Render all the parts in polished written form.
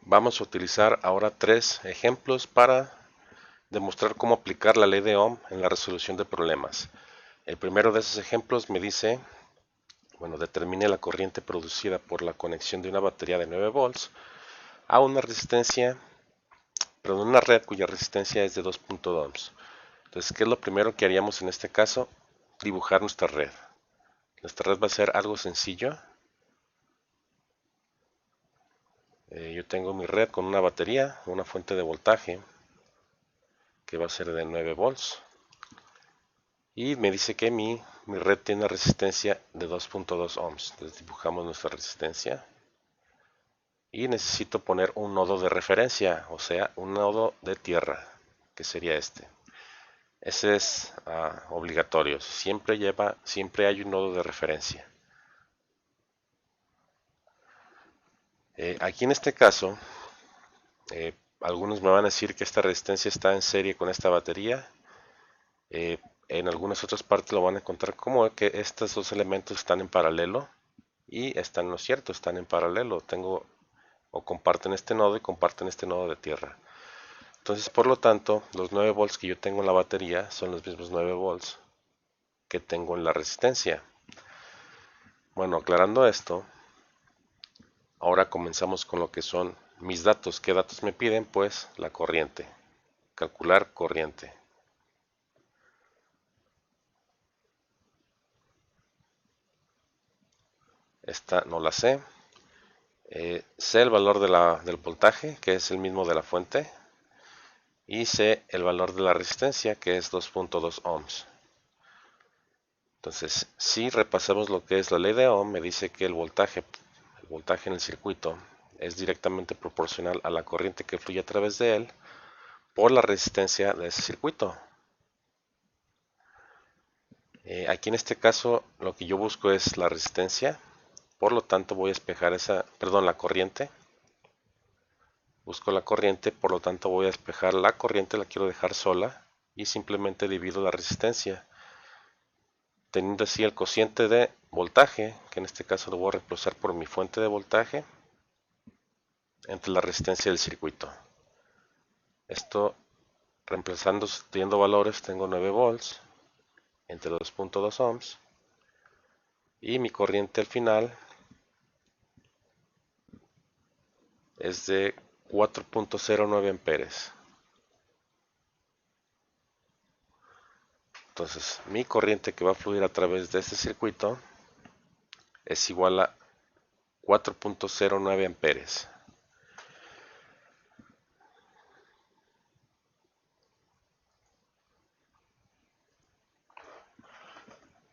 Vamos a utilizar ahora tres ejemplos para demostrar cómo aplicar la ley de Ohm en la resolución de problemas. El primero de esos ejemplos me dice, bueno, determine la corriente producida por la conexión de una batería de 9 volts a una una red cuya resistencia es de 2.2 ohms. Entonces, ¿qué es lo primero que haríamos en este caso? Dibujar nuestra red. Nuestra red va a ser algo sencillo. Yo tengo mi red con una batería, una fuente de voltaje que va a ser de 9 volts. Y me dice que mi red tiene una resistencia de 2.2 ohms. Entonces dibujamos nuestra resistencia. Y necesito poner un nodo de referencia, o sea, un nodo de tierra, que sería este. Ese es obligatorio. Siempre hay un nodo de referencia. Aquí en este caso, algunos me van a decir que esta resistencia está en serie con esta batería. En algunas otras partes lo van a encontrar como que estos dos elementos están en paralelo y están, no es cierto, están en paralelo. O comparten este nodo y comparten este nodo de tierra. Entonces, por lo tanto, los 9 volts que yo tengo en la batería son los mismos 9 volts que tengo en la resistencia. Bueno, aclarando esto, ahora comenzamos con lo que son mis datos. ¿Qué datos me piden? Pues la corriente. Calcular corriente. Esta no la sé. Sé el valor del voltaje, que es el mismo de la fuente. Y sé el valor de la resistencia, que es 2.2 ohms. Entonces, si repasamos lo que es la ley de Ohm, me dice que el voltaje en el circuito es directamente proporcional a la corriente que fluye a través de él por la resistencia de ese circuito. Aquí en este caso lo que yo busco es la resistencia, por lo tanto voy a despejar la corriente. Busco la corriente, por lo tanto voy a despejar la corriente, la quiero dejar sola y simplemente divido la resistencia, teniendo así el cociente de voltaje, que en este caso lo voy a reemplazar por mi fuente de voltaje, entre la resistencia del circuito. Esto reemplazando, sustituyendo valores, tengo 9 volts entre 2.2 ohms y mi corriente al final es de 4.09 amperes. Entonces, mi corriente que va a fluir a través de este circuito es igual a 4.09 amperes.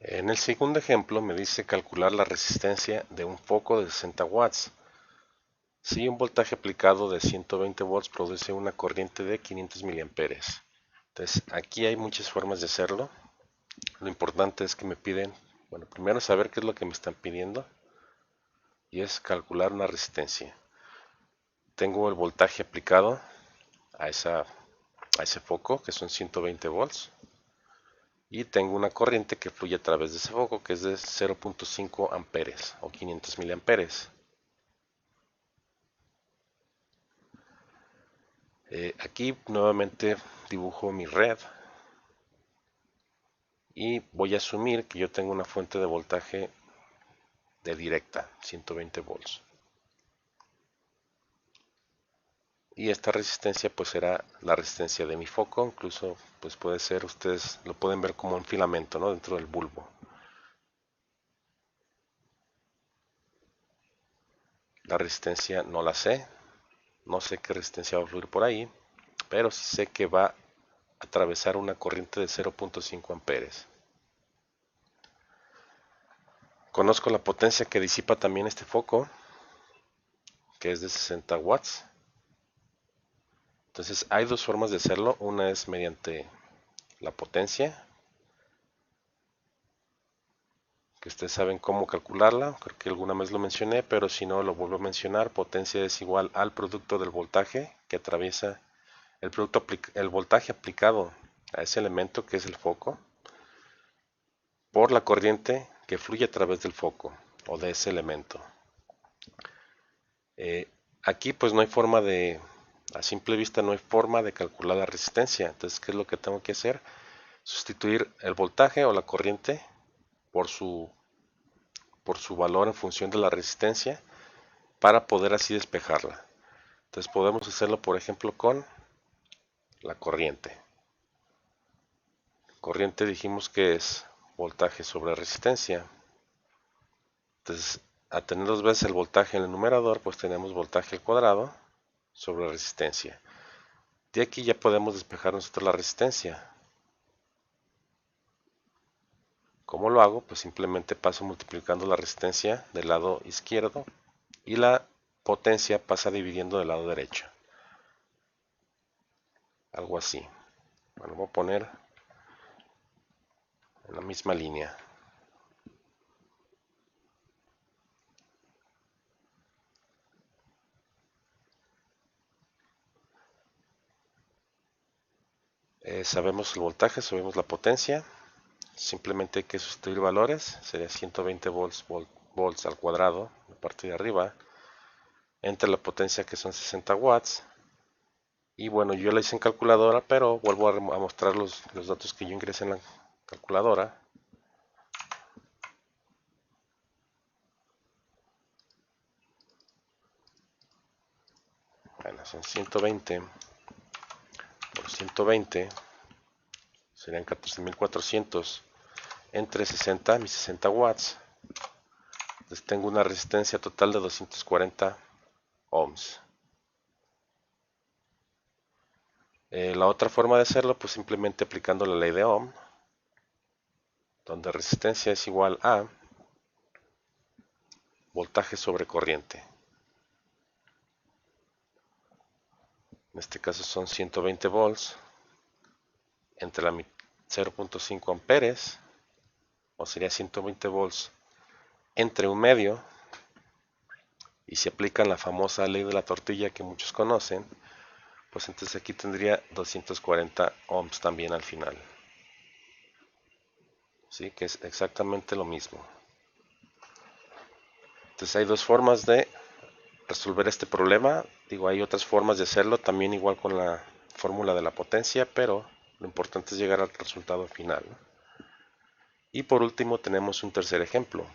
En el segundo ejemplo me dice calcular la resistencia de un foco de 60 watts. Si un voltaje aplicado de 120 volts produce una corriente de 500 miliamperes. Entonces aquí hay muchas formas de hacerlo. Lo importante es que me piden, bueno, primero saber qué es lo que me están pidiendo y es calcular una resistencia. Tengo el voltaje aplicado a ese foco, que son 120 volts, y tengo una corriente que fluye a través de ese foco, que es de 0.5 amperes o 500 miliamperes. Aquí nuevamente dibujo mi red y voy a asumir que yo tengo una fuente de voltaje de directa, 120 volts. Y esta resistencia pues será la resistencia de mi foco, incluso pues puede ser, ustedes lo pueden ver como un filamento, ¿no?, dentro del bulbo. La resistencia no la sé, no sé qué resistencia va a fluir por ahí, pero sí sé que va a atravesar una corriente de 0.5 amperes. Conozco la potencia que disipa también este foco, que es de 60 watts. Entonces hay dos formas de hacerlo. Una es mediante la potencia, que ustedes saben cómo calcularla, creo que alguna vez lo mencioné, pero si no lo vuelvo a mencionar. Potencia es igual al producto del voltaje que atraviesa el voltaje aplicado a ese elemento que es el foco por la corriente que fluye a través del foco o de ese elemento. Aquí pues no hay forma de, a simple vista no hay forma de calcular la resistencia. Entonces, ¿qué es lo que tengo que hacer? Sustituir el voltaje o la corriente por su, por su valor en función de la resistencia para poder así despejarla. Entonces podemos hacerlo por ejemplo con la corriente. Corriente dijimos que es voltaje sobre resistencia. Entonces, a tener dos veces el voltaje en el numerador, pues tenemos voltaje al cuadrado sobre resistencia. De aquí ya podemos despejar nosotros la resistencia. ¿Cómo lo hago? Pues simplemente paso multiplicando la resistencia del lado izquierdo y la potencia pasa dividiendo del lado derecho. Algo así. Bueno, voy a poner en la misma línea. Sabemos el voltaje, sabemos la potencia. Simplemente hay que sustituir valores. Sería 120 volts al cuadrado, la parte de arriba, entre la potencia que son 60 watts. Y bueno, yo la hice en calculadora, pero vuelvo a mostrar los datos que yo ingresé en la calculadora. Bueno, son 120 por 120, serían 14.400 entre 60, mis 60 watts. Entonces tengo una resistencia total de 240 ohms. La otra forma de hacerlo, pues simplemente aplicando la ley de Ohm, donde resistencia es igual a voltaje sobre corriente. En este caso son 120 volts entre la 0.5 amperes, o sería 120 volts entre un medio. Y si aplican la famosa ley de la tortilla que muchos conocen, pues entonces aquí tendría 240 ohms también al final. ¿Sí? Que es exactamente lo mismo. Entonces hay dos formas de resolver este problema. Digo, hay otras formas de hacerlo, también igual con la fórmula de la potencia, pero lo importante es llegar al resultado final. Y por último tenemos un tercer ejemplo.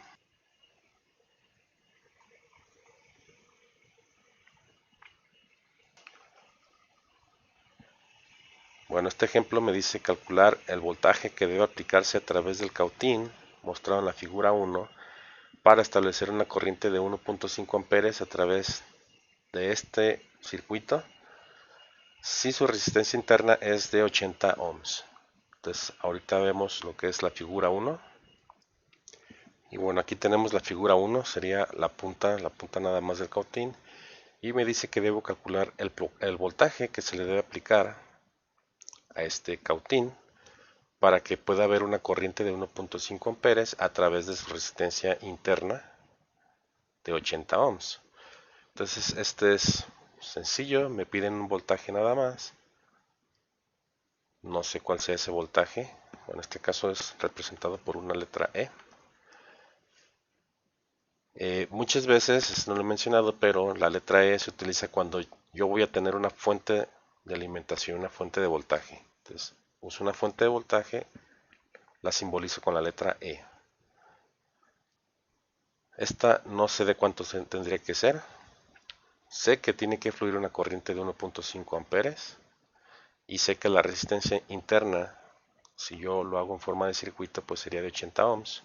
Bueno, este ejemplo me dice calcular el voltaje que debe aplicarse a través del cautín, mostrado en la figura 1, para establecer una corriente de 1.5 amperes a través de este circuito si su resistencia interna es de 80 ohms. Entonces ahorita vemos lo que es la figura 1. Y bueno, aquí tenemos la figura 1, sería la punta nada más del cautín. Y me dice que debo calcular el voltaje que se le debe aplicar a este cautín para que pueda haber una corriente de 1.5 amperes a través de su resistencia interna de 80 ohms. Entonces este es sencillo, me piden un voltaje nada más. No sé cuál sea ese voltaje. En este caso es representado por una letra E. Muchas veces, no lo he mencionado, pero la letra E se utiliza cuando yo voy a tener una fuente de alimentación, una fuente de voltaje. Entonces, uso una fuente de voltaje, la simbolizo con la letra E. Esta no sé de cuánto tendría que ser. Sé que tiene que fluir una corriente de 1.5 amperes y sé que la resistencia interna, si yo lo hago en forma de circuito, pues sería de 80 ohms.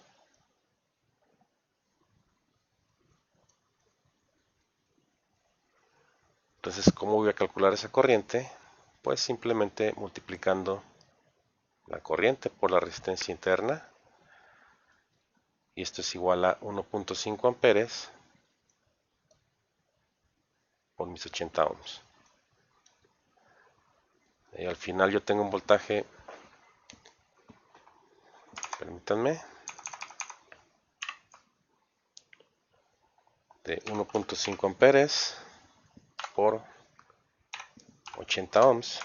Entonces, ¿cómo voy a calcular esa corriente? Pues simplemente multiplicando la corriente por la resistencia interna, y esto es igual a 1.5 amperes por mis 80 ohms. Y al final yo tengo un voltaje, permítanme, de 1.5 amperes por 80 ohms,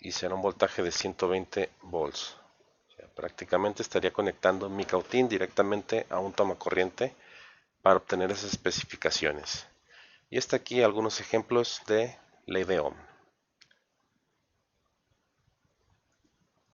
y será un voltaje de 120 volts. O sea, prácticamente estaría conectando mi cautín directamente a un tomacorriente para obtener esas especificaciones. Y hasta aquí algunos ejemplos de ley de Ohm.